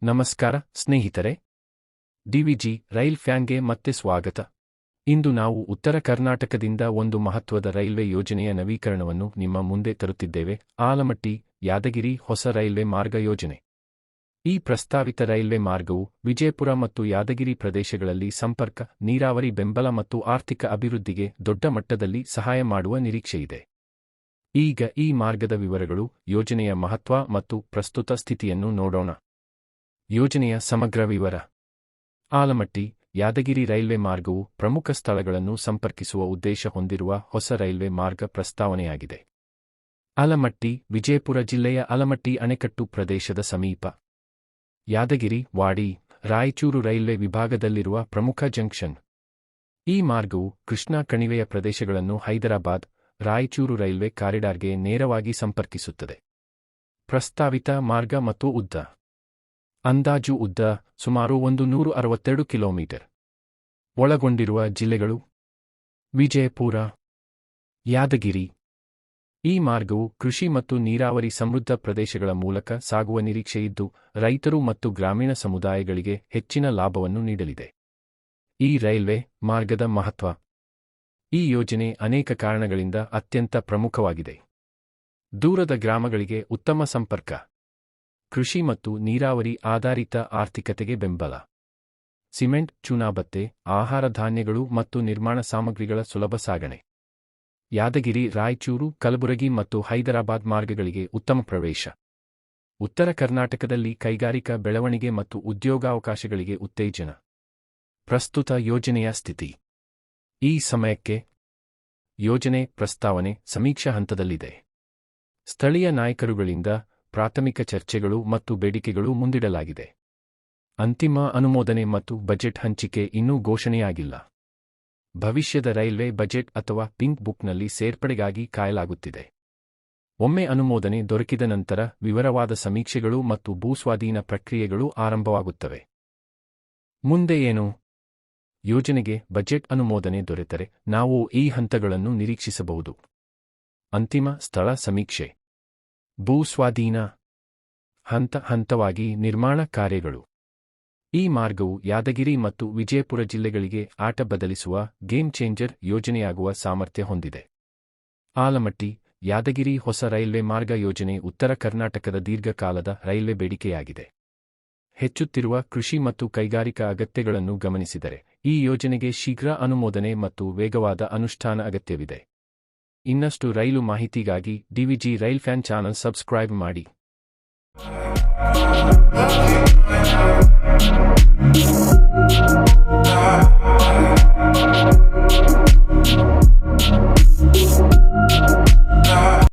ನಮಸ್ಕಾರ ಸ್ನೇಹಿತರೆ, ಡಿವಿಜಿ ರೈಲ್ ಫ್ಯಾನ್ಗೆ ಮತ್ತೆ ಸ್ವಾಗತ. ಇಂದು ನಾವು ಉತ್ತರ ಕರ್ನಾಟಕದಿಂದ ಒಂದು ಮಹತ್ವದ ರೈಲ್ವೆ ಯೋಜನೆಯ ನವೀಕರಣವನ್ನು ನಿಮ್ಮ ಮುಂದೆ ತರುತ್ತಿದ್ದೇವೆ. ಆಲಮಟ್ಟಿ ಯಾದಗಿರಿ ಹೊಸ ರೈಲ್ವೆ ಮಾರ್ಗ ಯೋಜನೆ. ಈ ಪ್ರಸ್ತಾವಿತ ರೈಲ್ವೆ ಮಾರ್ಗವು ವಿಜಯಪುರ ಮತ್ತು ಯಾದಗಿರಿ ಪ್ರದೇಶಗಳಲ್ಲಿ ಸಂಪರ್ಕ, ನೀರಾವರಿ ಬೆಂಬಲ ಮತ್ತು ಆರ್ಥಿಕ ಅಭಿವೃದ್ಧಿಗೆ ದೊಡ್ಡ ಮಟ್ಟದಲ್ಲಿ ಸಹಾಯ ಮಾಡುವ ನಿರೀಕ್ಷೆಯಿದೆ. ಈಗ ಈ ಮಾರ್ಗದ ವಿವರಗಳು, ಯೋಜನೆಯ ಮಹತ್ವ ಮತ್ತು ಪ್ರಸ್ತುತ ಸ್ಥಿತಿಯನ್ನು ನೋಡೋಣ. ಯೋಜನೆಯ ಸಮಗ್ರ ವಿವರ. ಆಲಮಟ್ಟಿ ಯಾದಗಿರಿ ರೈಲ್ವೆ ಮಾರ್ಗವು ಪ್ರಮುಖ ಸ್ಥಳಗಳನ್ನು ಸಂಪರ್ಕಿಸುವ ಉದ್ದೇಶ ಹೊಂದಿರುವ ಹೊಸ ರೈಲ್ವೆ ಮಾರ್ಗ ಪ್ರಸ್ತಾವನೆಯಾಗಿದೆ. ಆಲಮಟ್ಟಿ ವಿಜಯಪುರ ಜಿಲ್ಲೆಯ ಆಲಮಟ್ಟಿ ಅಣೆಕಟ್ಟು ಪ್ರದೇಶದ ಸಮೀಪ. ಯಾದಗಿರಿ ವಾಡಿ ರಾಯಚೂರು ರೈಲ್ವೆ ವಿಭಾಗದಲ್ಲಿರುವ ಪ್ರಮುಖ ಜಂಕ್ಷನ್. ಈ ಮಾರ್ಗವು ಕೃಷ್ಣಾ ಕಣಿವೆಯ ಪ್ರದೇಶಗಳನ್ನು ಹೈದರಾಬಾದ್ ರಾಯಚೂರು ರೈಲ್ವೆ ಕಾರಿಡಾರ್ಗೆ ನೇರವಾಗಿ ಸಂಪರ್ಕಿಸುತ್ತದೆ. ಪ್ರಸ್ತಾವಿತ ಮಾರ್ಗ ಮತ್ತು ಉದ್ದ. ಅಂದಾಜು ಉದ್ದ ಸುಮಾರು 162 ಕಿಲೋಮೀಟರ್. ಒಳಗೊಂಡಿರುವ ಜಿಲ್ಲೆಗಳು: ವಿಜಯಪುರ, ಯಾದಗಿರಿ. ಈ ಮಾರ್ಗವು ಕೃಷಿ ಮತ್ತು ನೀರಾವರಿ ಸಮೃದ್ಧ ಪ್ರದೇಶಗಳ ಮೂಲಕ ಸಾಗುವ ನಿರೀಕ್ಷೆಯಿದ್ದು, ರೈತರು ಮತ್ತು ಗ್ರಾಮೀಣ ಸಮುದಾಯಗಳಿಗೆ ಹೆಚ್ಚಿನ ಲಾಭವನ್ನು ನೀಡಲಿದೆ. ಈ ರೈಲ್ವೆ ಮಾರ್ಗದ ಮಹತ್ವ. ಈ ಯೋಜನೆ ಅನೇಕ ಕಾರಣಗಳಿಂದ ಅತ್ಯಂತ ಪ್ರಮುಖವಾಗಿದೆ. ದೂರದ ಗ್ರಾಮಗಳಿಗೆ ಉತ್ತಮ ಸಂಪರ್ಕ, ಕೃಷಿ ಮತ್ತು ನೀರಾವರಿ ಆಧಾರಿತ ಆರ್ಥಿಕತೆಗೆ ಬೆಂಬಲ, ಸಿಮೆಂಟ್, ಚುನಾಭತ್ತೆ, ಆಹಾರ ಧಾನ್ಯಗಳು ಮತ್ತು ನಿರ್ಮಾಣ ಸಾಮಗ್ರಿಗಳ ಸುಲಭ ಸಾಗಣೆ. ಯಾದಗಿರಿ ರಾಯಚೂರು, ಕಲಬುರಗಿ ಮತ್ತು ಹೈದರಾಬಾದ್ ಮಾರ್ಗಗಳಿಗೆ ಉತ್ತಮ ಪ್ರವೇಶ. ಉತ್ತರ ಕರ್ನಾಟಕದಲ್ಲಿ ಕೈಗಾರಿಕಾ ಬೆಳವಣಿಗೆ ಮತ್ತು ಉದ್ಯೋಗಾವಕಾಶಗಳಿಗೆ ಉತ್ತೇಜನ. ಪ್ರಸ್ತುತ ಯೋಜನೆಯ ಸ್ಥಿತಿ. ಈ ಸಮಯಕ್ಕೆ ಯೋಜನೆ ಪ್ರಸ್ತಾವನೆ ಸಮೀಕ್ಷಾ ಹಂತದಲ್ಲಿದೆ. ಸ್ಥಳೀಯ ನಾಯಕರುಗಳಿಂದ ಪ್ರಾಥಮಿಕ ಚರ್ಚೆಗಳು ಮತ್ತು ಬೇಡಿಕೆಗಳು ಮುಂದಿಡಲಾಗಿದೆ. ಅಂತಿಮ ಅನುಮೋದನೆ ಮತ್ತು ಬಜೆಟ್ ಹಂಚಿಕೆ ಇನ್ನೂ ಘೋಷಣೆಯಾಗಿಲ್ಲ. ಭವಿಷ್ಯದ ರೈಲ್ವೆ ಬಜೆಟ್ ಅಥವಾ ಪಿಂಕ್ ಬುಕ್ನಲ್ಲಿ ಸೇರ್ಪಡೆಗಾಗಿ ಕಾಯಲಾಗುತ್ತಿದೆ. ಒಮ್ಮೆ ಅನುಮೋದನೆ ದೊರಕಿದ ನಂತರ ವಿವರವಾದ ಸಮೀಕ್ಷೆಗಳು ಮತ್ತು ಭೂಸ್ವಾಧೀನ ಪ್ರಕ್ರಿಯೆಗಳು ಆರಂಭವಾಗುತ್ತವೆ. ಮುಂದೆ ಏನು? ಯೋಜನೆಗೆ ಬಜೆಟ್ ಅನುಮೋದನೆ ದೊರೆತರೆ ನಾವು ಈ ಹಂತಗಳನ್ನು ನಿರೀಕ್ಷಿಸಬಹುದು. ಅಂತಿಮ ಸ್ಥಳ ಸಮೀಕ್ಷೆ, ಭೂಸ್ವಾಧೀನ, ಹಂತ ಹಂತವಾಗಿ ನಿರ್ಮಾಣ ಕಾರ್ಯಗಳು. ಈ ಮಾರ್ಗವು ಯಾದಗಿರಿ ಮತ್ತು ವಿಜಯಪುರ ಜಿಲ್ಲೆಗಳಿಗೆ ಆಟ ಬದಲಿಸುವ ಗೇಮ್ ಚೇಂಜರ್ ಯೋಜನೆಯಾಗುವ ಸಾಮರ್ಥ್ಯ ಹೊಂದಿದೆ. ಆಲಮಟ್ಟಿ ಯಾದಗಿರಿ ಹೊಸ ರೈಲ್ವೆ ಮಾರ್ಗ ಯೋಜನೆ ಉತ್ತರ ಕರ್ನಾಟಕದ ದೀರ್ಘಕಾಲದ ರೈಲ್ವೆ ಬೇಡಿಕೆಯಾಗಿದೆ. ಹೆಚ್ಚುತ್ತಿರುವ ಕೃಷಿ ಮತ್ತು ಕೈಗಾರಿಕಾ ಅಗತ್ಯಗಳನ್ನು ಗಮನಿಸಿದರೆ ಈ ಯೋಜನೆಗೆ ಶೀಘ್ರ ಅನುಮೋದನೆ ಮತ್ತು ವೇಗವಾದ ಅನುಷ್ಠಾನ ಅಗತ್ಯವಿದೆ. ಇನ್ನಷ್ಟು ರೈಲು ಮಾಹಿತಿಗಾಗಿ DVG rail fan channel subscribe ಮಾಡಿ.